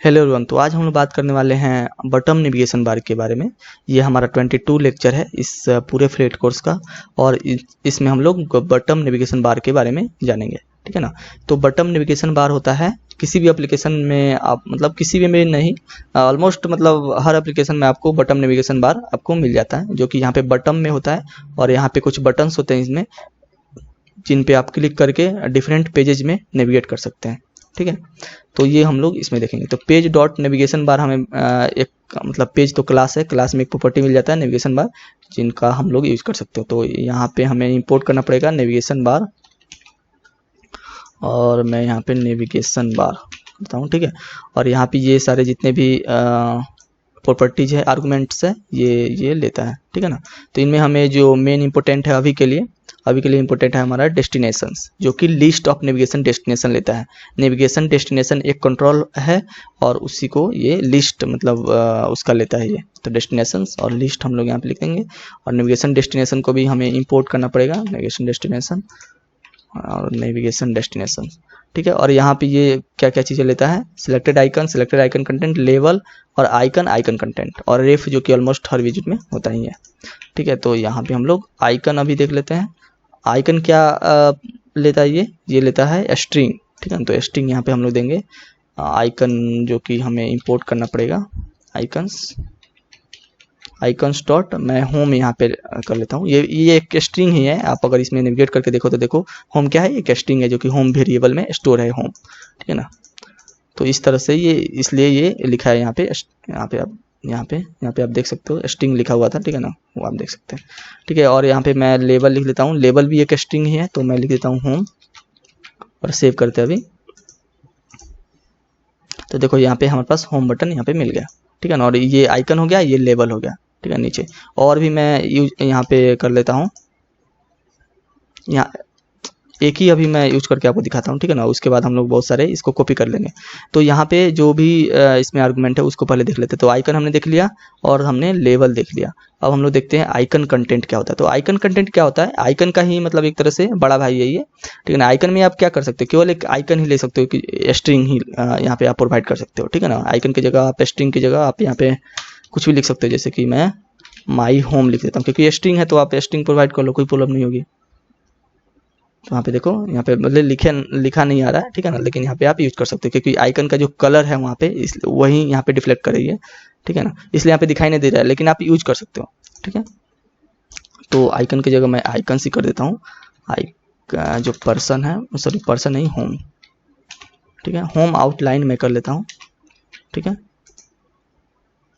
Hello everyone. तो आज हम लोग बात करने वाले हैं बटन नेविगेशन बार के बारे में। ये हमारा 22 लेक्चर है इस पूरे फ्लेट कोर्स का, और इसमें हम लोग बटन नेविगेशन बार के बारे में जानेंगे, ठीक है ना। तो बटन नेविगेशन बार होता है किसी भी एप्लीकेशन में, आप मतलब किसी भी में नहीं, ऑलमोस्ट मतलब हर एप्लीकेशन में आपको बटन नेविगेशन बार आपको मिल जाता है, जो कि यहाँ पे बटन में होता है और यहाँ पे कुछ बटन्स होते हैं इसमें, जिन पे आप क्लिक करके डिफरेंट पेजेज में नेविगेट कर सकते हैं, ठीक है। तो ये हम लोग इसमें देखेंगे। तो पेज डॉट नेविगेशन बार हमें एक मतलब पेज तो क्लास है, क्लास में एक प्रॉपर्टी मिल जाता है नेविगेशन बार, जिनका हम लोग यूज कर सकते हो। तो यहाँ पे हमें इंपोर्ट करना पड़ेगा नेविगेशन बार, और मैं यहाँ पे नेविगेशन बार करता हूँ, ठीक है। और यहाँ पे ये सारे जितने भी प्रॉपर्टीज है, आर्गुमेंट्स है, ये लेता है, ठीक है ना। तो इनमें हमें जो मेन इंपॉर्टेंट है अभी के लिए इंपॉर्टेंट है हमारा डेस्टिनेशंस, जो कि लिस्ट ऑफ नेविगेशन डेस्टिनेशन लेता है। नेविगेशन डेस्टिनेशन एक कंट्रोल है और उसी को ये लिस्ट मतलब उसका लेता है ये। तो डेस्टिनेशंस और लिस्ट हम लोग यहाँ पे लिख देंगे, और नेविगेशन डेस्टिनेशन को भी हमें इंपोर्ट करना पड़ेगा, नेविगेशन डेस्टिनेशन और नेविगेशन डेस्टिनेशन, ठीक है। और यहाँ पे ये क्या क्या चीज़ें लेता है, सिलेक्टेड आइकन कंटेंट, लेवल और आइकन कंटेंट, और रेफ जो कि ऑलमोस्ट हर विजिट में होता ही है, ठीक है। तो यहाँ पे हम लोग आइकन अभी देख लेते हैं। आइकन क्या लेता है, ये लेता है स्ट्रिंग, ठीक है। तो स्ट्रिंग यहाँ पे हम लोग देंगे आइकन, जो कि हमें इंपोर्ट करना पड़ेगा आइकन्स डॉट, मैं होम यहाँ पे कर लेता हूँ। ये एक स्ट्रिंग ही है, आप अगर इसमें नेविगेट करके देखो तो देखो होम क्या है, एक स्ट्रिंग है जो कि होम वेरिएबल में स्टोर है होम, ठीक है ना। तो इस तरह से ये, इसलिए ये लिखा है यहाँ पे आप देख सकते हो स्ट्रिंग लिखा हुआ था, ठीक है ना, वो आप देख सकते हैं, ठीक है। और यहाँ पे मैं लेबल लिख लेता हूँ, लेबल भी एक स्ट्रिंग ही है, तो मैं लिख देता हूँ होम और सेव करते हैं अभी। तो देखो यहाँ पे हमारे पास होम बटन यहाँ पे मिल गया, ठीक है ना। और ये आइकन हो गया, ये लेबल हो गया, ठीक है। नीचे और भी मैं यहाँ पे कर लेता हूँ, यहाँ एक ही अभी मैं यूज करके आपको दिखाता हूँ, ठीक है ना। उसके बाद हम लोग बहुत सारे इसको कॉपी कर लेंगे। तो यहाँ पे जो भी इसमें आर्गुमेंट है उसको पहले देख लेते हैं। तो आइकन हमने देख लिया और हमने लेवल देख लिया। अब हम लोग देखते हैं आइकन कंटेंट क्या होता है। तो आइकन कंटेंट क्या होता है, आइकन का ही मतलब एक तरह से बड़ा भाई है ये, ठीक है ना। आइकन में आप क्या कर सकते हो, केवल एक आइकन ही ले सकते हो, कि स्ट्रिंग ही यहाँ पे आप प्रोवाइड कर सकते हो, ठीक है ना। आइकन की जगह आप स्ट्रिंग की जगह आप यहाँ पे कुछ भी लिख सकते हो, जैसे कि मैं माई होम लिख देता हूँ, क्योंकि स्ट्रिंग है तो आप स्ट्रिंग प्रोवाइड कर लो, कोई प्रॉब्लम नहीं होगी। तो यहाँ पे देखो, यहाँ पे मतलब लिखा नहीं आ रहा है, ठीक है ना, लेकिन यहाँ पे आप यूज कर सकते हो, क्योंकि आइकन का जो कलर है वहाँ पे वही यहाँ पे डिफ्लेक्ट कर रही है, ठीक है ना, इसलिए यहाँ पे दिखाई नहीं दे रहा है, लेकिन आप यूज कर सकते हो, ठीक है। तो आइकन की जगह मैं आइकन ही कर देता हूँ। जो पर्सन है, सॉरी पर्सन नहीं, होम, ठीक है। होम आउटलाइन में कर लेता हूँ, ठीक है।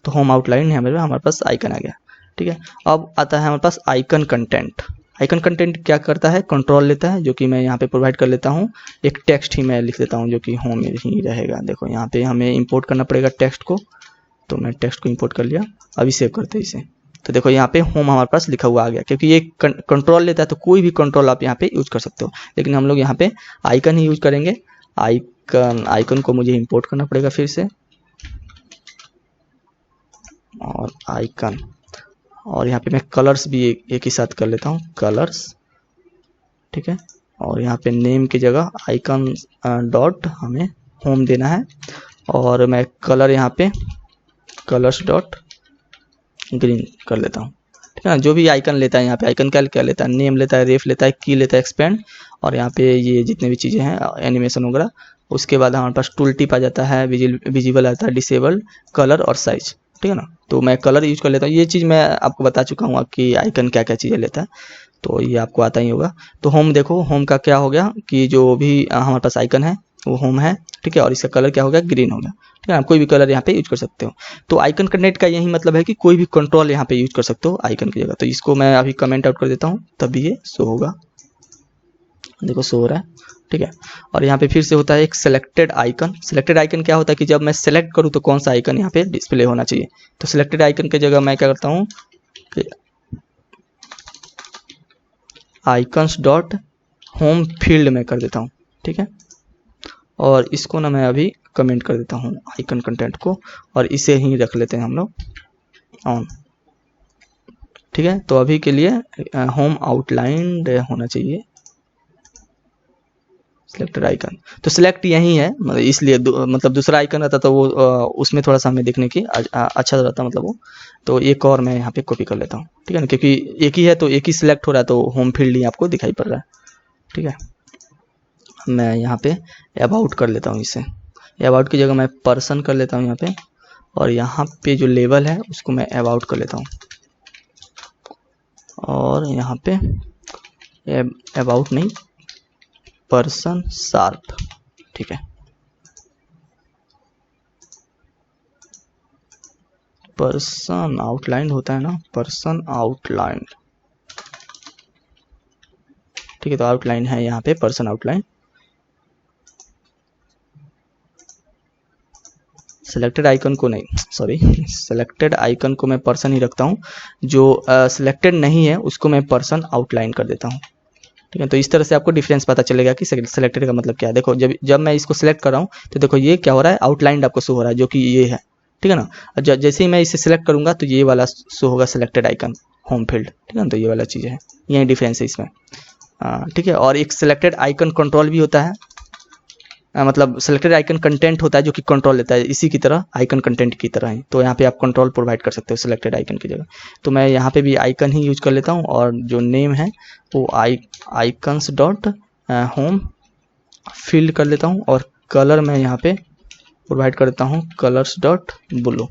तो होम आउटलाइन है हमारे पास आइकन आ गया, ठीक है। अब आता है हमारे पास आइकन कंटेंट। आइकन कंटेंट क्या करता है, कंट्रोल लेता है, जो कि मैं यहाँ पे प्रोवाइड कर लेता हूँ। एक टेक्स्ट ही मैं लिख देता हूँ, जो कि होम में ही रहेगा। देखो यहाँ पे हमें इंपोर्ट करना पड़ेगा टेक्स्ट को, तो मैं टेक्स्ट को इंपोर्ट कर लिया। अभी सेव करते हैं इसे। तो देखो यहाँ पे होम हमारे पास लिखा हुआ आ गया, क्योंकि ये कंट्रोल लेता है, तो कोई भी कंट्रोल आप यहाँ पे यूज कर सकते हो, लेकिन हम लोग यहाँ पे आइकन ही यूज करेंगे। आइकन को मुझे इंपोर्ट करना पड़ेगा फिर से, और आइकन, और यहाँ पे मैं कलर्स भी एक ही साथ कर लेता हूँ, कलर्स, ठीक है। और यहाँ पे नेम की जगह आइकन डॉट हमें होम देना है, और मैं कलर यहाँ पे कलर्स डॉट ग्रीन कर लेता हूँ, ठीक है ना। जो भी आइकन लेता है यहाँ पे, आइकन क्या लेता है, नेम लेता है, रेफ लेता है, की लेता है, एक्सपेंड, और यहाँ पे ये जितने भी चीज़ें हैं एनिमेशन वगैरह। उसके बाद हमारे पास टूल टिप आ जाता है, विजिबल आता है, डिसेबल, कलर और साइज, ठीक है ना। तो मैं कलर यूज कर लेता हूँ। ये चीज़ मैं आपको बता चुका हूँ कि आइकन क्या क्या चीज़ें लेता है, तो ये आपको आता ही होगा। तो होम देखो, होम का क्या हो गया कि जो भी हमारे पास आइकन है वो होम है, ठीक है। और इसका कलर क्या हो गया, ग्रीन हो गया, ठीक है। आप कोई भी कलर यहाँ पे यूज कर सकते हो। तो आइकन कंटेंट का यही मतलब है कि कोई भी कंट्रोल यहाँ पे यूज कर सकते हो आइकन की जगह। तो इसको मैं अभी कमेंट आउट कर देता हूँ, तभी ये शो होगा। देखो शो हो रहा है, ठीक है। और यहाँ पे फिर से होता है एक सिलेक्टेड आइकन। सिलेक्टेड आइकन क्या होता है कि जब मैं सेलेक्ट करूँ तो कौन सा आइकन यहाँ पे डिस्प्ले होना चाहिए। तो सिलेक्टेड आइकन की जगह मैं क्या करता हूँ, आइकन्स डॉट होम फील्ड में कर देता हूँ, ठीक है। और इसको ना मैं अभी कमेंट कर देता हूँ आइकन कंटेंट को, और इसे ही रख लेते हैं हम लोग ऑन, ठीक है। तो अभी के लिए होम आउटलाइन होना चाहिए, सिलेक्टेड आइकन, तो सिलेक्ट यही है, मतलब इसलिए मतलब दूसरा आइकन रहता तो वो उसमें थोड़ा सा हमें देखने की अच्छा रहता, मतलब वो। तो एक और मैं यहाँ पे कॉपी कर लेता हूँ, ठीक है ना, क्योंकि एक ही है तो एक ही सिलेक्ट हो रहा है, तो होम फील्ड ही आपको दिखाई पड़ रहा है, ठीक है। मैं यहाँ पे अबाउट कर लेता हूँ इसे, अबाउट की जगह मैं पर्सन कर लेता हूँ यहाँ पे, और यहाँ पे जो लेवल है उसको मैं अबाउट कर लेता हूँ, और यहाँ पे अबाउट नहीं, पर्सन शार्प, ठीक है। पर्सन आउटलाइन होता है ना, पर्सन आउटलाइन, ठीक है। तो आउटलाइन है यहाँ पे पर्सन आउटलाइन। सिलेक्टेड आइकन को नहीं, सॉरी, सिलेक्टेड आइकन को मैं पर्सन ही रखता हूँ, जो सिलेक्टेड नहीं है उसको मैं पर्सन आउटलाइन कर देता हूँ, ठीक है। तो इस तरह से आपको डिफरेंस पता चलेगा कि सिलेक्टेड का मतलब क्या है। देखो जब मैं इसको सिलेक्ट कर रहा हूँ तो देखो ये क्या हो रहा है, आउटलाइंड आपको शो हो रहा है, जो कि ये है, ठीक है ना। जैसे ही मैं इसे सिलेक्ट करूंगा तो ये वाला शो होगा सिलेक्टेड आइकन होम फील्ड, ठीक है ना। तो ये वाला चीज़ है, यही डिफरेंस है इसमें, ठीक है। और एक सिलेक्टेड आइकन कंट्रोल भी होता है, मतलब सिलेक्टेड आइकन कंटेंट होता है जो कि कंट्रोल लेता है, इसी की तरह आइकन कंटेंट की तरह है। तो यहाँ पे आप कंट्रोल प्रोवाइड कर सकते हो सिलेक्टेड आइकन की जगह। तो मैं यहाँ पे भी आइकन ही यूज कर लेता हूँ, और जो नेम है वो आइकन्स डॉट होम फील्ड कर लेता हूँ, और कलर मैं यहाँ पे प्रोवाइड कर देता हूँ कलर्स डॉट ब्लू,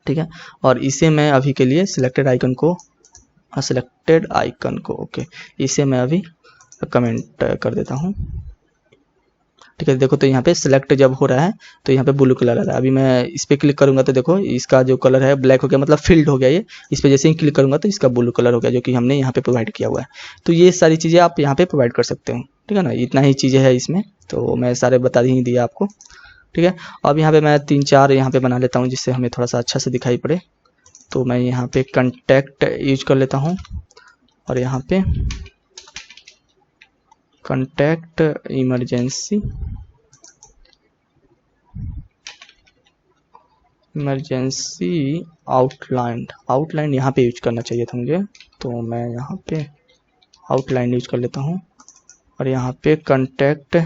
ठीक है। और इसे मैं अभी के लिए सिलेक्टेड आइकन को ओके, इसे मैं अभी कमेंट कर देता हूँ, ठीक है। देखो तो यहाँ पे सिलेक्ट जब हो रहा है तो यहाँ पे ब्लू कलर आ रहा है। अभी मैं इस पर क्लिक करूंगा तो देखो इसका जो कलर है ब्लैक हो गया, मतलब फिल्ड हो गया ये। इस पर जैसे ही क्लिक करूंगा तो इसका ब्लू कलर हो गया, जो कि हमने यहाँ पे प्रोवाइड किया हुआ है। तो ये सारी चीज़ें आप यहाँ पे प्रोवाइड कर सकते हो, ठीक है ना। इतना ही चीज़ें है इसमें, तो मैं सारे बता ही दिया आपको, ठीक है। अब यहाँ पे मैं 3-4 यहाँ पे बना लेता हूँ जिससे हमें थोड़ा सा अच्छा से दिखाई पड़े। तो मैं यहाँ पे कंटेक्ट यूज कर लेता हूँ, और यहाँ पे कंटेक्ट इमरजेंसी आउटलाइन यहाँ पे यूज करना चाहिए था मुझे, तो मैं यहाँ पे आउटलाइन यूज कर लेता हूँ। और यहाँ पे कंटेक्ट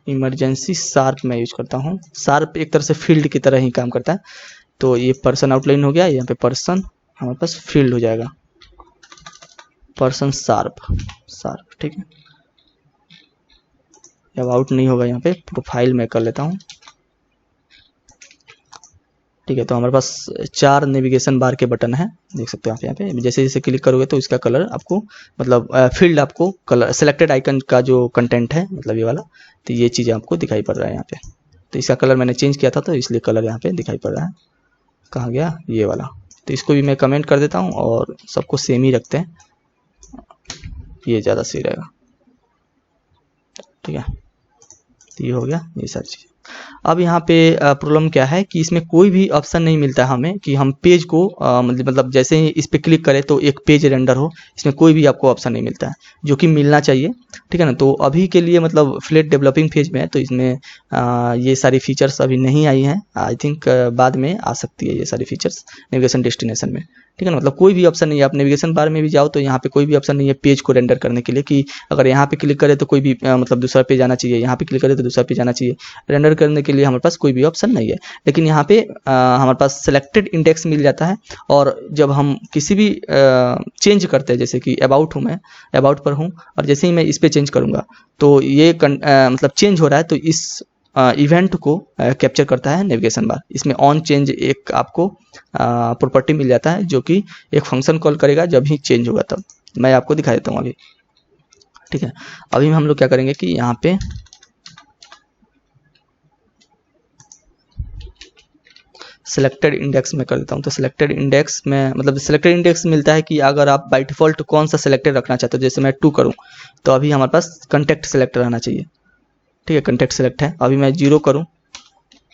इमरजेंसी शार्प मैं यूज करता हूँ। शार्प एक तरह से फील्ड की तरह ही काम करता है। तो ये पर्सन आउटलाइन हो गया, यहाँ पे पर्सन हमारे पास फील्ड हो जाएगा, पर्सन शार्प, ठीक है। अबाउट नहीं होगा, यहाँ पे प्रोफाइल में कर लेता हूँ, ठीक है। तो हमारे पास 4 नेविगेशन बार के बटन है, देख सकते हो आप यहाँ पे। जैसे जैसे क्लिक करोगे तो इसका कलर आपको, मतलब फील्ड आपको कलर सिलेक्टेड आइकन का जो कंटेंट है, मतलब ये वाला, तो ये चीज़ आपको दिखाई पड़ रहा है यहाँ पे। तो इसका कलर मैंने चेंज किया था तो इसलिए कलर यहाँ पे दिखाई पड़ रहा है। कहाँ गया ये वाला, तो इसको भी मैं कमेंट कर देता हूँ, और सबको सेम ही रखते हैं, ये ज़्यादा सही रहेगा, ठीक है। तो ये हो गया ये सारी चीज़। अब यहाँ पे प्रॉब्लम क्या है कि इसमें कोई भी ऑप्शन नहीं मिलता है हमें कि हम पेज को मतलब जैसे ही इस पर क्लिक करें तो एक पेज रेंडर हो, इसमें कोई भी आपको ऑप्शन नहीं मिलता है, जो कि मिलना चाहिए, ठीक है ना। तो अभी के लिए मतलब फ्लैट डेवलपिंग फेज में है, तो इसमें ये सारी फीचर्स अभी नहीं आई हैं। आई थिंक बाद में आ सकती है ये सारी फीचर्स नेविगेशन डेस्टिनेशन में, ठीक है ना। मतलब कोई भी ऑप्शन नहीं है, आप नेविगेशन बार में भी जाओ तो यहाँ पे कोई भी ऑप्शन नहीं है पेज को रेंडर करने के लिए, कि अगर यहाँ पे क्लिक करें तो कोई भी मतलब दूसरा पेज आना चाहिए, यहाँ पे क्लिक करें तो दूसरा पेज आना चाहिए। रेंडर करने के लिए हमारे पास कोई भी ऑप्शन नहीं है। लेकिन यहाँ पे हमारे पास सिलेक्टेड इंडेक्स मिल जाता है, और जब हम किसी भी चेंज करते हैं, जैसे कि अबाउट हूँ, मैं अबाउट पर हूँ, और जैसे ही मैं इस पर चेंज करूँगा तो ये मतलब चेंज हो रहा है, तो इस इवेंट को कैप्चर करता है नेविगेशन बार। इसमें ऑन चेंज एक आपको प्रॉपर्टी मिल जाता है, जो कि एक फंक्शन कॉल करेगा जब ही चेंज होगा तब। मैं आपको दिखा देता हूँ अभी, ठीक है। अभी हम लोग क्या करेंगे कि यहाँ पे सिलेक्टेड इंडेक्स में कर देता हूँ। तो सिलेक्टेड इंडेक्स में मतलब सिलेक्टेड इंडेक्स मिलता है कि अगर आप बाय डिफॉल्ट कौन सा सिलेक्टेड रखना चाहते हो, जैसे मैं 2 करूँ तो अभी हमारे पास कंटेक्ट सेलेक्ट रहना चाहिए, ठीक है। कंटेक्ट सेलेक्ट है। अभी मैं 0 करूँ,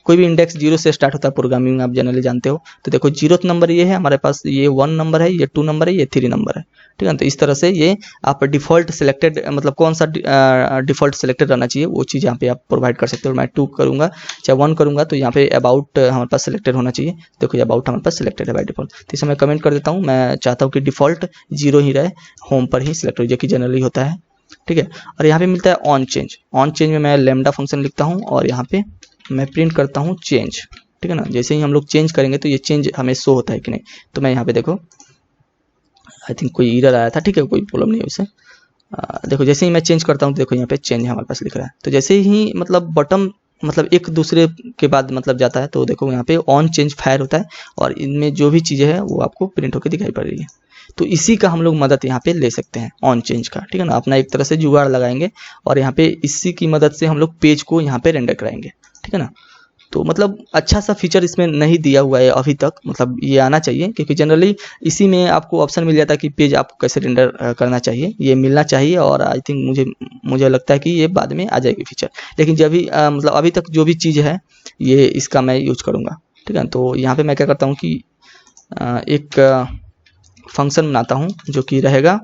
कोई भी इंडेक्स 0 से स्टार्ट होता है, प्रोग्रामिंग आप जनरली जानते हो। तो देखो 0th नंबर ये है हमारे पास, ये 1 नंबर है, ये 2 नंबर है, ये 3 नंबर है, ठीक है। तो इस तरह से ये आप डिफ़ॉल्ट सिलेक्टेड मतलब कौन सा डिफ़ॉल्ट सिलेक्टेड रहना चाहिए वो चीज़ यहाँ पे आप प्रोवाइड कर सकते हो। मैं 2 करूँगा चाहे 1 करूँगा तो यहाँ पे अबाउट हमारे पास सिलेक्टेड होना चाहिए। देखो अबाउट हमारे पास सिलेक्टेड है बाय डिफ़ॉल्ट। तो इसे मैं कमेंट कर देता हूँ। मैं चाहता हूँ कि डिफ़ॉल्ट 0 ही रहे, होम पर ही सिलेक्ट हो, जो कि जनरली होता है। ठीक है। और यहाँ पे मिलता है ऑन चेंज। ऑन चेंज में मैं लैम्डा फंक्शन लिखता हूँ और यहाँ पे मैं प्रिंट करता हूँ चेंज, ठीक है ना। जैसे ही हम लोग चेंज करेंगे तो ये चेंज हमें शो होता है कि नहीं। तो मैं यहाँ पे देखो, आई थिंक कोई एरर आया था, ठीक है, कोई प्रॉब्लम नहीं है उससे। देखो जैसे ही मैं चेंज करता हूँ तो देखो यहाँ पे चेंज हमारे पास लिख रहा है। तो जैसे ही मतलब बटन मतलब एक दूसरे के बाद मतलब जाता है तो देखो यहाँ पे ऑन चेंज फायर होता है और इनमें जो भी चीज़ें हैं वो आपको प्रिंट होकर दिखाई पड़ रही है। तो इसी का हम लोग मदद यहाँ पे ले सकते हैं ऑन चेंज का, ठीक है ना। अपना एक तरह से जुगाड़ लगाएंगे और यहाँ पे इसी की मदद से हम लोग पेज को यहाँ पे रेंडर कराएंगे, ठीक है ना। तो मतलब अच्छा सा फीचर इसमें नहीं दिया हुआ है अभी तक, मतलब ये आना चाहिए क्योंकि जनरली इसी में आपको ऑप्शन मिल जाता है कि पेज आपको कैसे रेंडर करना चाहिए, ये मिलना चाहिए। और आई थिंक मुझे लगता है कि ये बाद में आ जाएगी फीचर, लेकिन जब भी मतलब अभी तक जो भी चीज़ है ये इसका मैं यूज करूँगा, ठीक है। तो यहाँ पर मैं क्या करता हूँ कि एक फंक्शन बनाता हूँ जो कि रहेगा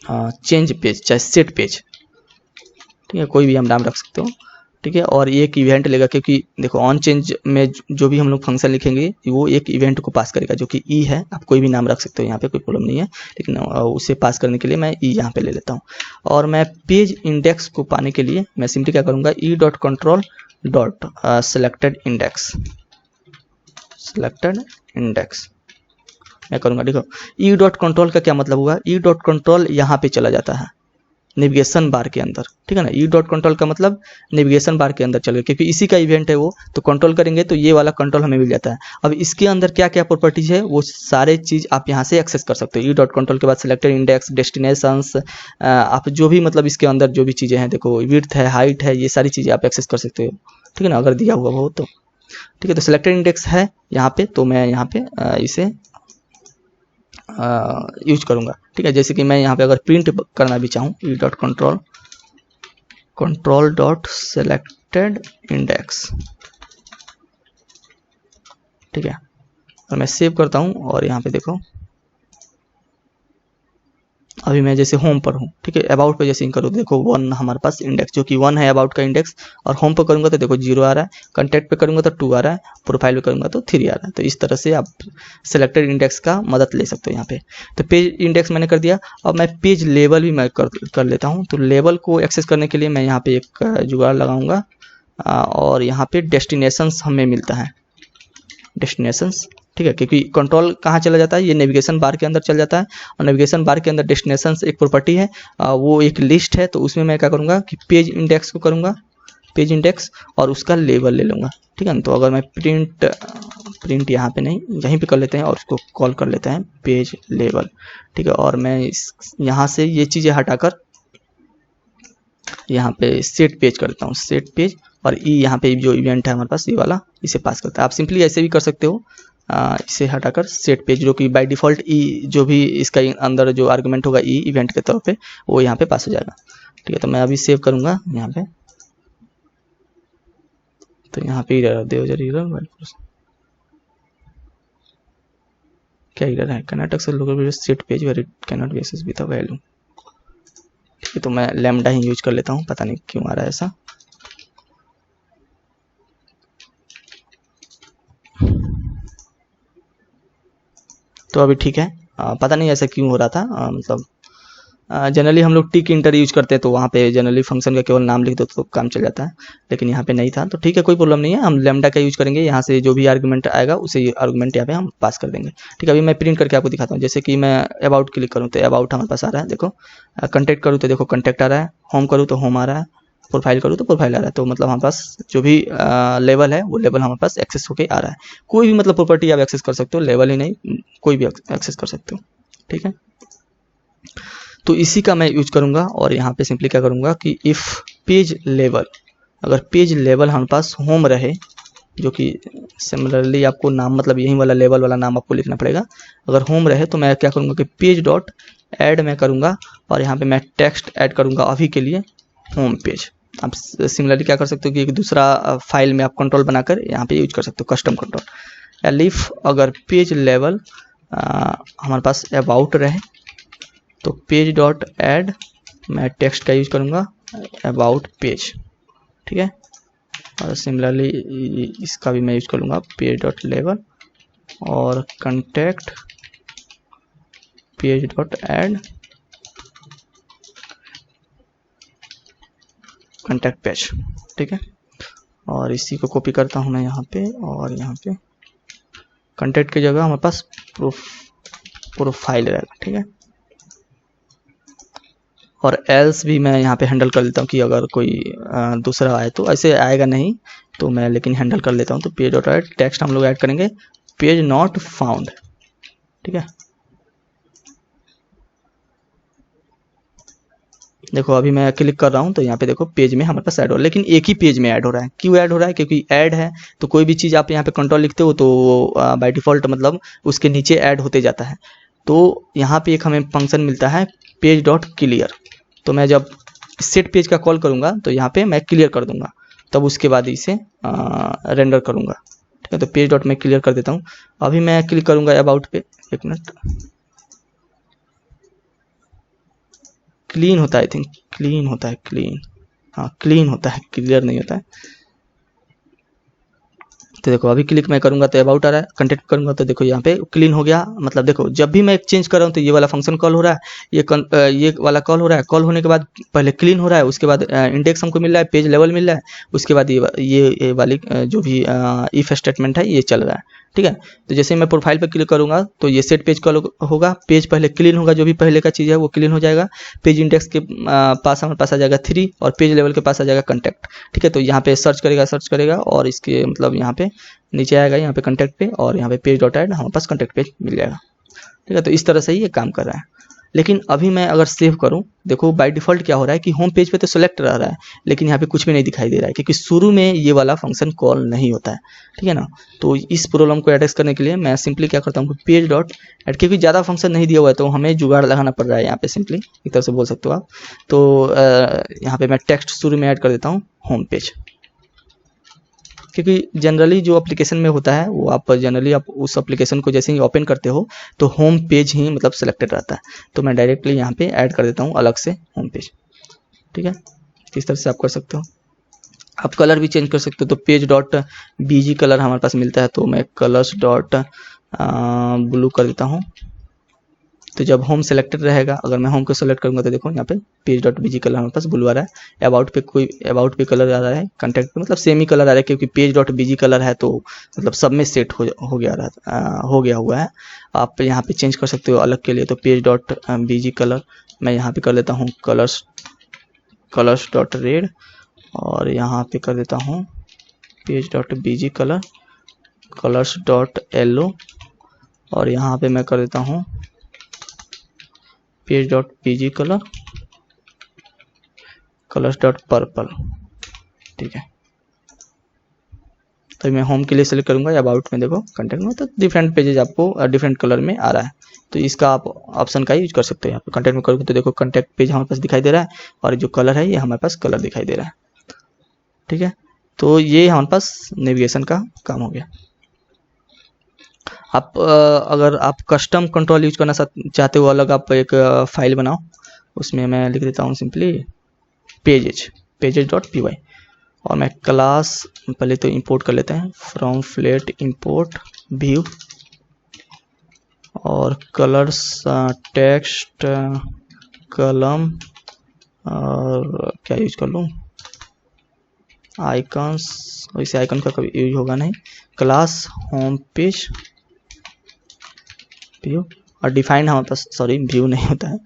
चेंज पेज चाहे सेट पेज, ठीक है, कोई भी हम नाम रख सकते हो, ठीक है। और ये एक इवेंट लेगा क्योंकि देखो ऑन चेंज में जो भी हम लोग फंक्शन लिखेंगे वो एक इवेंट को पास करेगा जो कि ई है। आप कोई भी नाम रख सकते हो, यहाँ पे कोई प्रॉब्लम नहीं है, लेकिन उसे पास करने के लिए मैं ई यहाँ पे ले लेता हूँ। और मैं पेज इंडेक्स को पाने के लिए मैं सिंपली क्या करूँगा, E dot control dot selected index मैं करूँगा। देखो ई डॉट कंट्रोल का क्या मतलब हुआ, ई डॉट कंट्रोल यहाँ पे चला जाता है नेविगेशन बार के अंदर, ठीक है ना। ई डॉट कंट्रोल का मतलब नेविगेशन बार के अंदर चल गया क्योंकि इसी का इवेंट है वो, तो कंट्रोल करेंगे तो ये वाला कंट्रोल हमें मिल जाता है। अब इसके अंदर क्या क्या प्रॉपर्टीज है वो सारे चीज़ आप यहाँ से एक्सेस कर सकते हो। ई डॉट कंट्रोल के बाद सिलेक्टेड इंडेक्स, डेस्टिनेशंस, आप जो भी मतलब इसके अंदर जो भी चीज़ें हैं, देखो विड्थ है, हाइट है, ये सारी चीज़ें आप एक्सेस कर सकते हो, ठीक है ना, अगर दिया हुआ हो तो, ठीक है। तो सिलेक्टेड इंडेक्स है यहाँ पे, तो मैं यहाँ पे इसे यूज करूँगा, ठीक है। जैसे कि मैं यहाँ पे अगर प्रिंट करना भी चाहूँ, E dot control dot selected index, ठीक है। और मैं सेव करता हूँ और यहाँ पे देखो अभी मैं जैसे होम पर हूँ, ठीक है। अबाउट पे जैसे करूँ तो देखो 1 हमारे पास इंडेक्स जो कि 1 है अबाउट का इंडेक्स, और होम पर करूँगा तो देखो 0 आ रहा है, कॉन्टैक्ट पे करूँगा तो 2 आ रहा है, प्रोफाइल पे करूँगा तो 3 आ रहा है। तो इस तरह से आप सेलेक्टेड इंडेक्स का मदद ले सकते हो यहाँ पे। तो पेज इंडेक्स मैंने कर दिया। अब मैं पेज लेवल भी मैं कर लेता हूँ। तो लेवल को एक्सेस करने के लिए मैं यहाँ पे एक जुगाड़ लगाऊंगा और यहाँ पे डेस्टिनेशंस हमें मिलता है, डेस्टिनेशंस, ठीक है, क्योंकि कंट्रोल कहाँ चला जाता है, ये नेविगेशन बार के अंदर चल जाता है। और नेविगेशन बार के अंदर डेस्टिनेशंस एक प्रॉपर्टी है, वो एक लिस्ट है। तो उसमें मैं क्या करूँगा कि पेज इंडेक्स को करूँगा, पेज इंडेक्स, और उसका लेवल ले लूँगा, ठीक है ना। तो अगर मैं प्रिंट यहाँ पे नहीं, यहीं पे कर लेते हैं और उसको कॉल कर लेते हैं पेज लेवल, ठीक है। और मैं यहाँ से ये चीज़ें हटाकर यहाँ पे सेट पेज करता हूँ, सेट पेज, और ई यहाँ पे जो इवेंट है हमारे पास ये वाला, इसे पास करता है। आप सिंपली ऐसे भी कर सकते हो, इसे हटाकर सेट पेज, जो कि बाय डिफ़ॉल्ट ई जो भी इसका अंदर जो आर्गुमेंट होगा ई इवेंट के तौर पे, वो यहाँ पे पास हो जाएगा, ठीक है। तो मैं अभी सेव करूँगा यहाँ पे, तो यहाँ पे एरर दे क्या एरर है, cannot access local set page where it cannot be access with a value, ठीक है। तो मैं लैम्डा ही यूज कर लेता हूँ, पता नहीं क्यों आ रहा है ऐसा। तो अभी ठीक है, पता नहीं ऐसा क्यों हो रहा था, मतलब जनरली हम लोग टिक इंटर यूज करते हैं तो वहाँ पे जनरली फंक्शन का केवल नाम लिख दो तो काम चल जाता है, लेकिन यहाँ पे नहीं था। तो ठीक है, कोई प्रॉब्लम नहीं है, हम लैम्डा का यूज करेंगे। यहाँ से जो भी आर्गुमेंट आएगा उसे आर्गुमेंट यहाँ पे हम पास कर देंगे, ठीक है। अभी मैं प्रिंट करके आपको दिखाता हूँ। जैसे कि मैं अबाउट क्लिक करूँ तो अबाउट हमारे पास आ रहा है, देखो। कॉन्टैक्ट करूँ तो देखो कॉन्टैक्ट आ रहा है, होम करूँ तो होम आ रहा है, प्रोफाइल करूँ तो प्रोफाइल आ रहा है। तो मतलब हमारे पास जो भी लेवल है वो लेवल हमारे पास एक्सेस होके आ रहा है। कोई भी मतलब प्रॉपर्टी आप एक्सेस कर सकते हो, लेवल ही नहीं, कोई भी एक्सेस कर सकते हो, ठीक है। तो इसी का मैं यूज करूँगा और यहाँ पे सिंपली क्या करूँगा कि इफ़ पेज लेवल, अगर पेज लेवल हमारे पास होम रहे, जो कि सिमिलरली आपको नाम मतलब यही वाला लेवल वाला नाम आपको लिखना पड़ेगा, अगर होम रहे तो मैं क्या करूँगा कि पेज डॉट ऐड मैं करूँगा और यहाँ पे मैं टेक्स्ट ऐड करूँगा अभी के लिए होम पेज। आप सिमिलरली क्या कर सकते हो कि एक दूसरा फाइल में आप कंट्रोल बनाकर यहाँ पे यूज कर सकते हो, कस्टम कंट्रोल। या लिफ अगर पेज लेवल हमारे पास अबाउट रहे तो पेज डॉट ऐड मैं टेक्स्ट का यूज करूँगा अबाउट पेज, ठीक है। और सिमिलरली इसका भी मैं यूज करूँगा पेज डॉट लेवल और contact page dot add contact page, ठीक है। और इसी को कॉपी करता हूँ मैं यहाँ पे, और यहाँ पे कॉन्टैक्ट की जगह हमारे पास प्रोफाइल रहेगा, ठीक है। और एल्स भी मैं यहाँ पे हैंडल कर लेता हूँ कि अगर कोई दूसरा आए, तो ऐसे आएगा नहीं तो मैं लेकिन हैंडल कर लेता हूँ। तो पेज डॉट ऐड टेक्स्ट हम लोग ऐड करेंगे पेज नॉट फाउंड, ठीक है। देखो अभी मैं क्लिक कर रहा हूँ तो यहाँ पे देखो पेज में हमारे पास ऐड हो रहा है, लेकिन एक ही पेज में ऐड हो रहा है। क्यों ऐड हो रहा है? क्योंकि ऐड है तो कोई भी चीज़ आप यहाँ पे कंट्रोल लिखते हो तो बाय डिफ़ॉल्ट मतलब उसके नीचे ऐड होते जाता है। तो यहाँ पे एक हमें फंक्शन मिलता है पेज डॉट क्लियर। तो मैं जब सेट पेज का कॉल करूँगा तो यहाँ पे मैं क्लियर कर दूंगा, तब उसके बाद इसे रेंडर करूँगा, ठीक है। तो पेज डॉट मैं क्लियर कर देता हूँ। अभी मैं क्लिक करूँगा अबाउट पे, एक मिनट। क्लीन होता है, आई थिंक क्लीन होता है, क्लीन, हाँ क्लीन होता है, क्लियर नहीं होता है। तो देखो अभी क्लिक मैं करूंगा तो अबाउट आ रहा है, कंटेक्ट करूंगा तो देखो यहाँ पे क्लीन हो गया। मतलब देखो जब भी मैं चेंज कर रहा हूँ तो ये वाला फंक्शन कॉल हो रहा है, ये वाला कॉल हो रहा है। कॉल होने के बाद पहले क्लीन हो रहा है, उसके बाद इंडेक्स हमको मिल रहा है, पेज लेवल मिल रहा है, उसके बाद ये वाली जो भी इफ स्टेटमेंट है ये चल रहा है, ठीक है। तो जैसे मैं प्रोफाइल पर क्लिक करूंगा तो ये सेट पेज कॉल होगा, पेज पहले क्लीन होगा, जो भी पहले का चीज़ है वो क्लीन हो जाएगा। पेज इंडेक्स के पास हमारे पास आ जाएगा 3 और पेज लेवल के पास आ जाएगा कॉन्टैक्ट, ठीक है। तो यहाँ पे सर्च करेगा और इसके मतलब यहाँ पे नीचे आएगा, यहाँ पे कॉन्टैक्ट पे, और यहाँ पे पेज डॉट ऐड हमारे पास कॉन्टैक्ट पेज मिल जाएगा, ठीक है। तो इस तरह से ही ये काम कर रहा है। लेकिन अभी मैं अगर सेव करूं, देखो बाय डिफ़ॉल्ट क्या हो रहा है कि होम पेज पे तो सेलेक्ट रह रहा है, लेकिन यहाँ पे कुछ भी नहीं दिखाई दे रहा है, क्योंकि शुरू में ये वाला फंक्शन कॉल नहीं होता है, ठीक है ना। तो इस प्रॉब्लम को एड्रेस करने के लिए मैं सिंपली क्या करता हूँ, पेज डॉट ऐड, क्योंकि ज़्यादा फंक्शन नहीं दिया हुआ है तो हमें जुगाड़ लगाना पड़ रहा है यहाँ पे, सिंपली एक तरह से बोल सकते हो आप। तो यहाँ पे मैं टेक्स्ट शुरू में ऐड कर देता हूँ होम पेज, क्योंकि जनरली जो एप्लीकेशन में होता है वो आप जनरली आप उस एप्लीकेशन को जैसे ही ओपन करते हो तो होम पेज ही मतलब सेलेक्टेड रहता है। तो मैं डायरेक्टली यहाँ पे ऐड कर देता हूँ अलग से होम पेज, ठीक है। इस तरह से आप कर सकते हो। आप कलर भी चेंज कर सकते हो। तो पेज डॉट बीजी कलर हमारे पास मिलता है, तो मैं कलर्स डॉट ब्लू कर देता हूँ। तो जब होम सेलेक्टेड रहेगा, अगर मैं होम को सेलेक्ट करूंगा तो देखो यहाँ पे पेज डॉट बीजी कलर हमारे पास ब्लू आ रहा है। अबाउट पे कलर आ रहा है, कॉन्टैक्ट पे मतलब सेम ही कलर आ रहा है, क्योंकि पेज डॉट बीजी कलर है तो मतलब सब में सेट हो गया हुआ है। आप यहाँ पे चेंज कर सकते हो अलग के लिए। तो पेज डॉट बीजी कलर मैं यहाँ पे कर देता हूँ कलर्स डॉट रेड, और यहाँ पे कर देता हूँ page dot BG colour colours dot yellow, और यहाँ पे मैं कर देता हूँ page dot PG colours dot purple, ठीक है। तो मैं होम के लिए सेलेक्ट करूंगा, अबाउट में देखो कंटेंट में तो डिफरेंट पेजेस आपको डिफरेंट कलर में आ रहा है, तो इसका आप ऑप्शन का यूज कर सकते हो। यहाँ पे कंटेंट में करोगे तो देखो कंटेंट पेज हमारे पास दिखाई दे रहा है, और जो कलर है ये हमारे पास कलर दिखाई दे रहा है, ठीक है। तो ये हमारे पास नेविगेशन का काम हो गया। आप अगर आप कस्टम कंट्रोल यूज करना चाहते हो, अलग आप एक फाइल बनाओ, उसमें मैं लिख देता हूँ simply pages dot P Y, और मैं क्लास पहले तो इंपोर्ट कर लेते हैं फ्रॉम फ्लेट इंपोर्ट व्यू, और कलर्स टेक्स्ट कलम, और क्या यूज कर लूँ आइकन्स, वैसे आइकन का कभी यूज होगा नहीं, क्लास होम पेज व्यू, और डिफाइन हमारे पास सॉरी व्यू नहीं होता है,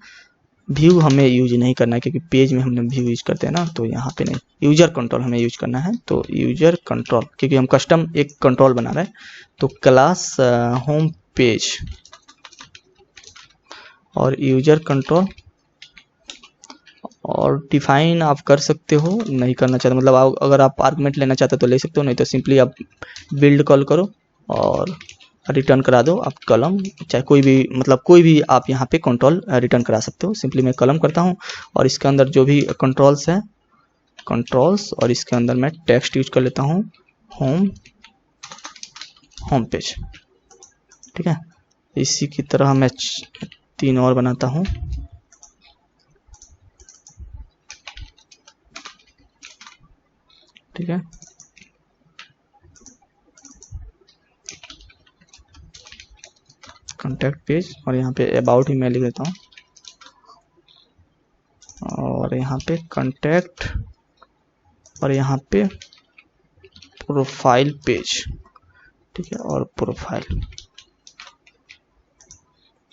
व्यू हमें यूज नहीं करना है, क्योंकि पेज में हमने व्यू यूज करते हैं ना, तो यहाँ पे नहीं, यूजर कंट्रोल हमें यूज करना है। तो यूजर कंट्रोल, क्योंकि हम कस्टम एक कंट्रोल बना रहे हैं, तो क्लास होम पेज और यूजर कंट्रोल, और डिफाइन आप कर सकते हो, नहीं करना चाहते मतलब अगर आप आर्गुमेंट लेना चाहते हो तो ले सकते हो, नहीं तो सिंपली आप बिल्ड कॉल करो और रिटर्न करा दो आप कलम, चाहे कोई भी मतलब कोई भी आप यहाँ पे कंट्रोल रिटर्न करा सकते हो। सिंपली मैं कलम करता हूँ, और इसके अंदर जो भी कंट्रोल्स हैं कंट्रोल्स, और इसके अंदर मैं टेक्स्ट यूज कर लेता हूँ होम पेज, ठीक है। इसी की तरह मैं 3 और बनाता हूँ, ठीक है। कॉन्टैक्ट पेज, और यहाँ पे अबाउट ही मैं लिख देता हूँ, और यहाँ पे कॉन्टैक्ट और यहाँ पे प्रोफाइल पेज, ठीक है, और प्रोफाइल।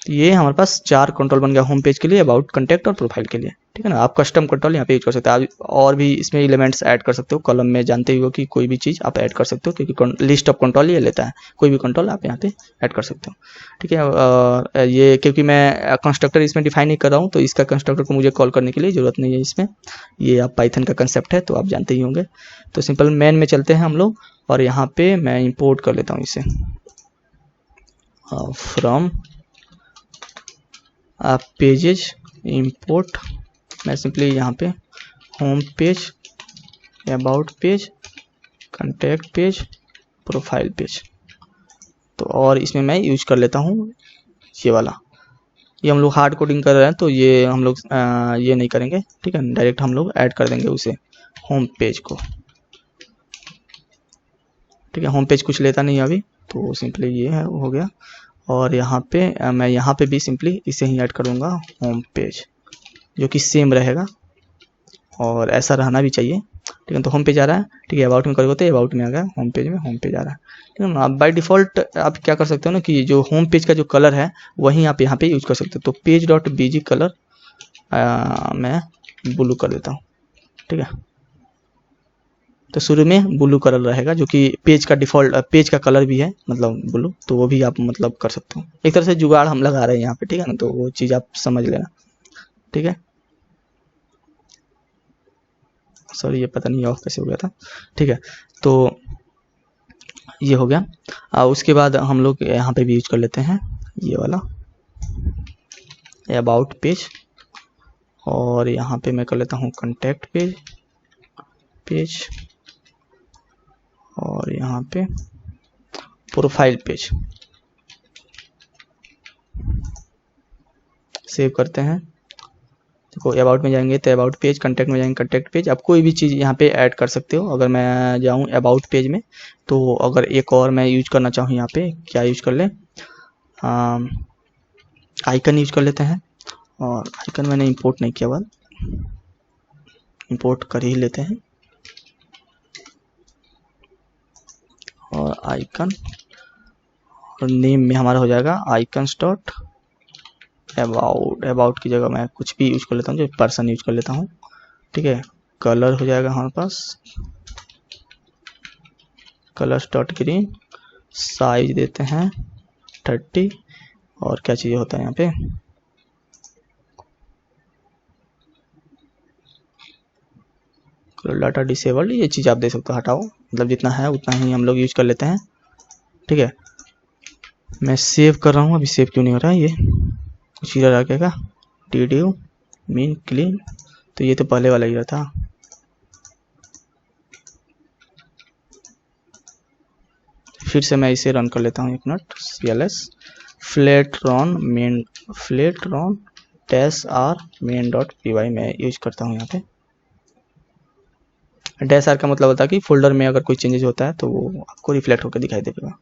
ये हमारे पास 4 कंट्रोल बन गया होम पेज के लिए, अबाउट, कंटेक्ट और प्रोफाइल के लिए, ठीक है ना। आप कस्टम कंट्रोल यहाँ पे यूज कर सकते हैं। आप और भी इसमें एलिमेंट्स ऐड कर सकते हो कॉलम में, जानते ही हो कि कोई भी चीज़ आप ऐड कर सकते हो, क्योंकि लिस्ट ऑफ कंट्रोल ये लेता है, कोई भी कंट्रोल आप यहाँ पे ऐड कर सकते हो, ठीक है। ये क्योंकि मैं कंस्ट्रक्टर इसमें डिफाइन नहीं कर रहा हूँ, तो इसका कंस्ट्रक्टर को मुझे कॉल करने के लिए ज़रूरत नहीं है इसमें। ये आप पाइथन का कंसेप्ट है तो आप जानते ही होंगे। तो सिंपल मेन में चलते हैं हम लोग, और यहाँ पे मैं इम्पोर्ट कर लेता हूँ इसे फ्रॉम पेजेज इंपोर्ट। मैं सिंपली यहाँ पे home page, about page, contact page, profile page, तो और इसमें मैं यूज कर लेता हूँ ये वाला। ये हम लोग हार्ड कोडिंग कर रहे हैं तो ये हम लोग ये नहीं करेंगे, ठीक है। डायरेक्ट हम लोग ऐड कर देंगे उसे होम पेज को, ठीक है। होम पेज कुछ लेता नहीं है अभी, तो सिंपली ये है हो गया। और यहाँ पे मैं यहाँ पे भी सिंपली इसे ही ऐड करूँगा होम पेज, जो कि सेम रहेगा और ऐसा रहना भी चाहिए, ठीक है। तो होम पेज आ रहा है, ठीक है। अबाउट में करोगे तो अबाउट में आ गया, होम पेज में होम पेज आ रहा है, ठीक है। आप बाय डिफ़ॉल्ट आप क्या कर सकते हो ना कि जो होम पेज का जो कलर है वही आप यहाँ पे यूज कर सकते हो। तो पेज डॉट बीजी कलर मैं ब्लू कर देता हूँ, ठीक है। तो शुरू में ब्लू कलर रहेगा, जो कि पेज का डिफ़ॉल्ट पेज का कलर भी है, मतलब ब्लू, तो वो भी आप मतलब कर सकते हो। एक तरह से जुगाड़ हम लगा रहे हैं यहाँ पे, ठीक है ना, तो वो चीज़ आप समझ लेना, ठीक है। सॉरी ये पता नहीं ऑफ कैसे हो गया था, ठीक है। तो ये हो गया। उसके बाद हम लोग यहाँ पे भी यूज कर लेते हैं ये वाला अबाउट पेज, और यहाँ पे मैं कर लेता हूँ कंटेक्ट पेज, और यहाँ पे प्रोफाइल पेज। सेव करते हैं। देखो अबाउट में जाएंगे तो अबाउट पेज, कंटेक्ट में जाएंगे कंटेक्ट पेज। आप कोई भी चीज़ यहाँ पे ऐड कर सकते हो। अगर मैं जाऊँ अबाउट पेज में, तो अगर एक और मैं यूज करना चाहूँ यहाँ पे, क्या यूज कर ले, आइकन यूज कर लेते हैं। और आइकन मैंने इंपोर्ट नहीं किया, बाद इंपोर्ट कर ही लेते हैं। और आइकन, और नेम में हमारा हो जाएगा आइकन्स डॉट अबाउट की जगह मैं कुछ भी यूज कर लेता हूँ, जो पर्सन यूज कर लेता हूँ, ठीक है। कलर हो जाएगा हमारे पास कलर्स डॉट ग्रीन, साइज देते हैं 30, और क्या चाहिए होता है यहाँ पे, कलर डाटा डिसेबल्ड, ये चीज़ आप दे सकते हो, हटाओ, मतलब जितना है उतना ही हम लोग यूज कर लेते हैं, ठीक है। मैं सेव कर रहा हूँ, अभी सेव क्यों नहीं हो रहा है, ये कुछ इधर आ गया, डी डी मीन क्लीन, तो ये तो पहले वाला ही था। फिर से मैं इसे रन कर लेता हूँ, 1 minute. cls flatron dash R main dot P Y मैं यूज करता हूँ यहाँ पे। डैश आर का मतलब होता है कि फोल्डर में अगर कोई चेंजेस होता है तो वो आपको रिफ्लेक्ट होकर दिखाई देगा।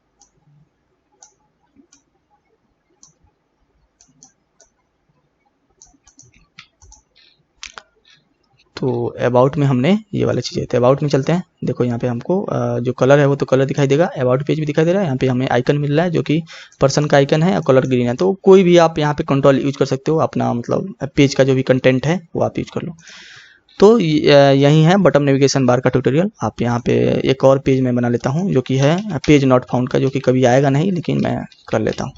तो अबाउट में हमने ये वाली चीज़ें, तो अबाउट में चलते हैं। देखो यहाँ पे हमको जो कलर है वो तो कलर दिखाई देगा, अबाउट पेज भी दिखाई दे रहा है। यहाँ पे हमें आइकन मिल रहा है जो कि पर्सन का आइकन है और कलर ग्रीन है। तो कोई भी आप यहाँ पे कंट्रोल यूज कर सकते हो, अपना मतलब पेज का जो भी कंटेंट है वो आप यूज कर लो। तो यही है बटन नेविगेशन बार का ट्यूटोरियल। आप यहाँ पे एक और पेज मैं बना लेता हूँ जो कि है पेज नॉट फाउंड का, जो कि कभी आएगा नहीं, लेकिन मैं कर लेता हूँ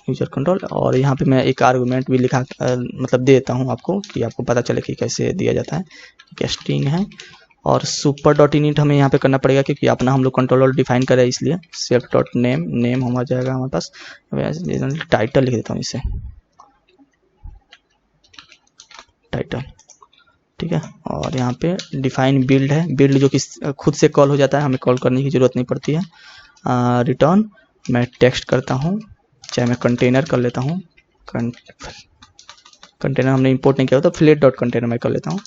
यूजर कंट्रोल। और यहाँ पे मैं एक आर्गुमेंट भी लिखा मतलब दे देता हूँ आपको, कि आपको पता चले कि कैसे दिया जाता है। एक स्ट्रिंग है, और सुपर डॉट इनिट हमें यहाँ पे करना पड़ेगा, क्योंकि अपना हम लोग कंट्रोलर डिफाइन करें, इसलिए सेल्फ डॉट नेम हो जाएगा हमारे पास। टाइटल लिख देता हूँ इसे, टाइटल, ठीक है। और यहाँ पे डिफाइन बिल्ड है, बिल्ड जो कि खुद से कॉल हो जाता है, हमें कॉल करने की जरूरत नहीं पड़ती है। रिटर्न मैं टेक्स्ट करता हूँ, चाहे मैं कंटेनर कर लेता हूँ, कंटेनर हमने इंपोर्ट नहीं किया हो तो फ्लेट डॉट कंटेनर मैं कर लेता हूँ।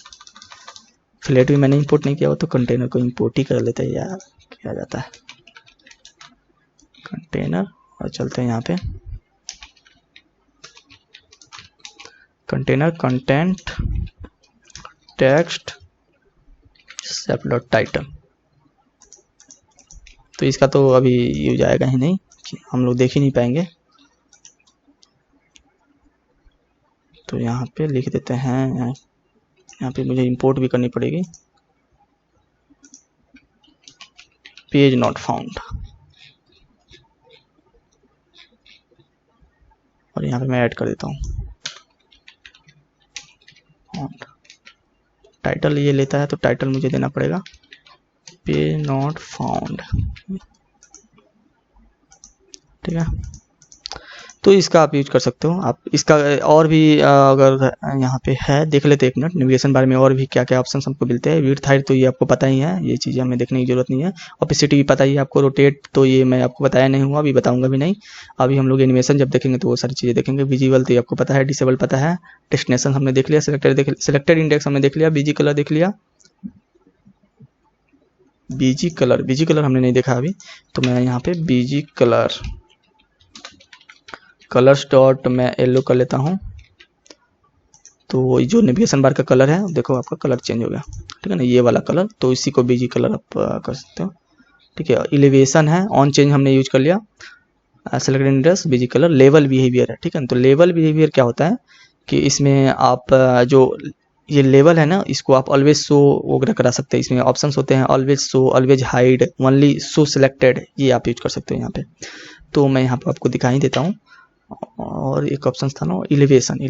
फ्लेट भी मैंने इंपोर्ट नहीं किया हो तो कंटेनर को इंपोर्ट ही कर लेते हैं यार, क्या जाता है कंटेनर। और चलते हैं यहाँ पे container content text self dot title. तो इसका तो अभी यूज आएगा ही नहीं, हम लोग देख ही नहीं पाएंगे। तो यहाँ पे लिख देते हैं, यहाँ पे मुझे इंपोर्ट भी करनी पड़ेगी, पेज नॉट फाउंड। और यहाँ पे मैं ऐड कर देता हूँ टाइटल, ये लेता है तो टाइटल मुझे देना पड़ेगा पेज नॉट फाउंड। ठीक है, तो इसका आप यूज कर सकते हो। आप इसका और भी अगर यहाँ पे है देख लेते हैं एक मिनट, नेविगेशन बार में और भी क्या क्या ऑप्शन हमको मिलते हैं। विड्थ हाइट तो ये आपको पता ही है, ये चीज़ें हमें देखने की जरूरत नहीं है। ऑपेसिटी भी पता ही है आपको, रोटेट तो ये मैं आपको बताया नहीं हुआ, अभी बताऊंगा भी नहीं। अभी हम लोग एनिमेशन जब देखेंगे तो वो सारी चीज़ें देखेंगे। विजिबल तो ये आपको पता है, डिसेबल पता है, डेस्टिनेशन हमने देख लिया, सिलेक्टेड इंडेक्स हमने देख लिया, बीजी कलर देख लिया। बीजी कलर हमने नहीं देखा अभी, तो मैं यहाँ पे बीजी कलर्स डॉट मैं येलो कर लेता हूँ। तो जो नेविगेशन बार का कलर है देखो आपका कलर चेंज हो गया, ठीक है ना, ये वाला कलर, तो इसी को बीजी कलर आप कर सकते हो। ठीक है, एलिवेशन है, ऑन चेंज हमने यूज कर लिया, select index BG colour. Level behaviour है, ठीक है, तो लेवल बिहेवियर क्या होता है कि इसमें आप जो ये लेवल है ना, इसको आप ऑलवेज शो वगैरह करा सकते हैं। इसमें ऑप्शंस होते हैं always show, always hide, only show selected, ये आप यूज कर सकते हो यहाँ पे। तो मैं यहाँ पे आपको दिखाई देता हूँ। और एक ऑप्शन था ना एलिवेशन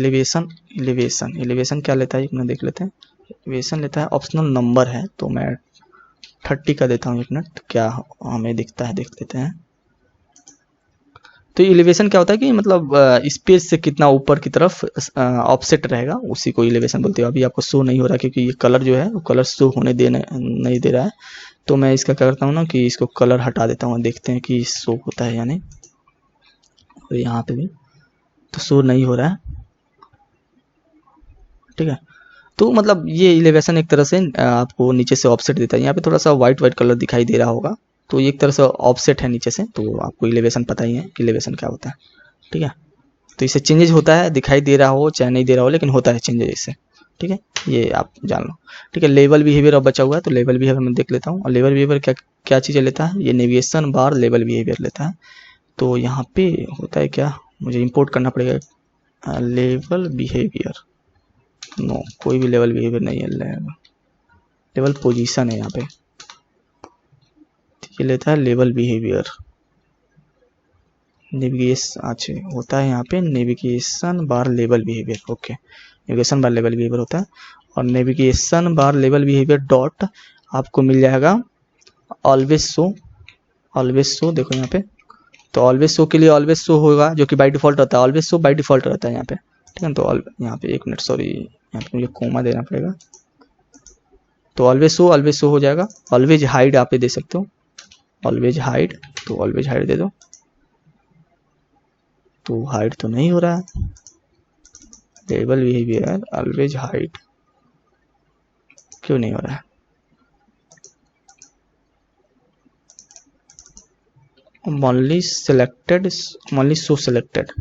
क्या लेता है, एक मिनट देख लेते हैं। एलिवेशन लेता है ऑप्शनल नंबर है, तो मैं 30 का देता हूँ, एक मिनट क्या हमें दिखता है देख लेते हैं। तो एलिवेशन क्या होता है कि मतलब स्पेस से कितना ऊपर की तरफ ऑफसेट रहेगा, उसी को एलिवेशन बोलते हैं। अभी आपको शो नहीं हो रहा क्योंकि ये कलर जो है वो कलर शो होने नहीं दे रहा है। तो मैं इसका क्या करता हूँ ना कि इसको कलर हटा देता हूँ, देखते हैं कि शो होता है या नहीं। और यहाँ पे भी तो शो नहीं हो रहा है, ठीक है। तो मतलब ये एलिवेशन एक तरह से आपको नीचे से ऑफसेट देता है। यहाँ पे थोड़ा सा व्हाइट कलर दिखाई दे रहा होगा, तो ये एक तरह से ऑफसेट है नीचे से। तो आपको एलिवेशन पता ही है कि एलिवेशन क्या होता है, ठीक है। तो इससे चेंजेस होता है, दिखाई दे रहा हो चाहे नहीं दे रहा हो, लेकिन होता है चेंजेस इससे, ठीक है, ये आप जान लो, ठीक है। लेवल बिहेवियर अब बचा हुआ है, तो लेवल बिहेवियर मैं देख लेता हूँ। और लेवल बिहेवियर क्या चीज़ें लेता है, ये नेविगेशन बार लेवल बिहेवियर लेता है। तो यहाँ पे होता है क्या, मुझे इंपोर्ट करना पड़ेगा लेवल बिहेवियर। नो, कोई भी लेवल बिहेवियर नहीं है, लेवल पोजीशन है यहाँ पे, ये लेता है लेवल बिहेवियर। नेविगेशन अच्छा होता है यहाँ पे navigation bar level behaviour, okay, navigation bar level behaviour होता है। और navigation bar level behaviour dot आपको मिल जाएगा ऑलवेज शो, देखो यहाँ पे। तो ऑलवेज शो के लिए ऑलवेज शो होगा, जो कि बाय डिफॉल्ट रहता है, ऑलवेज शो बाय डिफॉल्ट रहता है यहाँ पे, ठीक है। तो यहाँ पे एक मिनट, सॉरी, यहाँ पे मुझे कोमा देना पड़ेगा। तो ऑलवेज शो हो जाएगा। ऑलवेज हाइड आप दे सकते हो, ऑलवेज हाइड, तो ऑलवेज हाइड दे दो। तो हाइड तो नहीं हो रहा है, लेवल बिहेवियर ऑलवेज हाइड क्यों नहीं हो रहा है। ओनली शो सिलेक्टेड,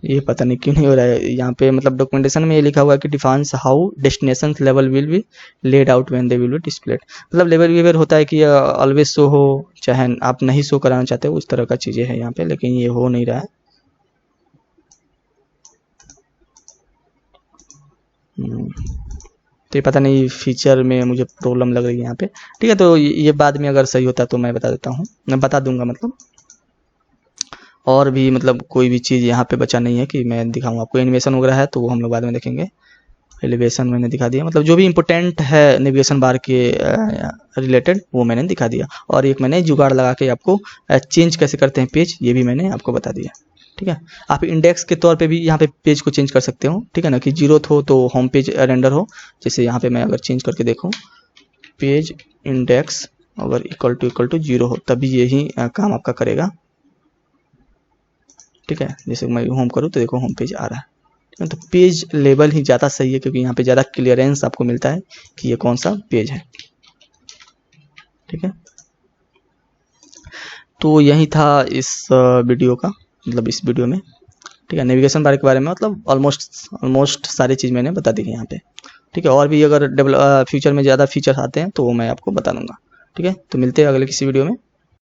ये पता नहीं क्यों नहीं हो रहा है। यहाँ पे मतलब डॉक्यूमेंटेशन में ये लिखा हुआ है कि defines how destination level will be laid out when they will be displayed. मतलब लेवल बिहेवियर होता है कि ऑलवेज शो हो, चाहे आप नहीं शो कराना चाहते हो, उस तरह का चीज़ें है यहाँ पे, लेकिन ये हो नहीं रहा है। तो ये पता नहीं फीचर में मुझे प्रॉब्लम लग रही है यहाँ पे, ठीक है। तो ये बाद में अगर सही होता है तो मैं बता देता हूँ, मैं बता दूंगा मतलब। और भी मतलब कोई भी चीज़ यहाँ पे बचा नहीं है कि मैं दिखाऊँ आपको। एनिमेशन वगैरह है तो वो हम लोग बाद में देखेंगे। एलिवेशन मैंने दिखा दिया, मतलब जो भी इंपॉर्टेंट है नेविगेशन बार के रिलेटेड वो मैंने दिखा दिया। और एक मैंने जुगाड़ लगा के आपको चेंज कैसे करते हैं पेज, ये भी मैंने आपको बता दिया, ठीक है। आप इंडेक्स के तौर पे भी यहाँ पे पेज को चेंज कर सकते हो, ठीक है ना, कि 0th हो तो होम पेज रेंडर हो। जैसे यहाँ पे मैं अगर चेंज करके देखूँ, पेज इंडेक्स अगर इक्वल टू 0 हो तभी यही काम आपका करेगा, ठीक है। जैसे मैं होम करूँ तो देखो होम पेज आ रहा है। तो पेज लेवल ही ज़्यादा सही है, क्योंकि यहाँ पे ज़्यादा क्लियरेंस आपको मिलता है कि ये कौन सा पेज है, ठीक है। तो यही था इस वीडियो का, मतलब इस वीडियो में, ठीक है। नेविगेशन बार के बारे में मतलब ऑलमोस्ट सारी चीज़ मैंने बता दी है यहाँ पे, ठीक है। और भी अगर फ्यूचर में ज़्यादा फीचर्स आते हैं तो वो मैं आपको बता दूंगा, ठीक है। तो मिलते हैं अगले किसी वीडियो में।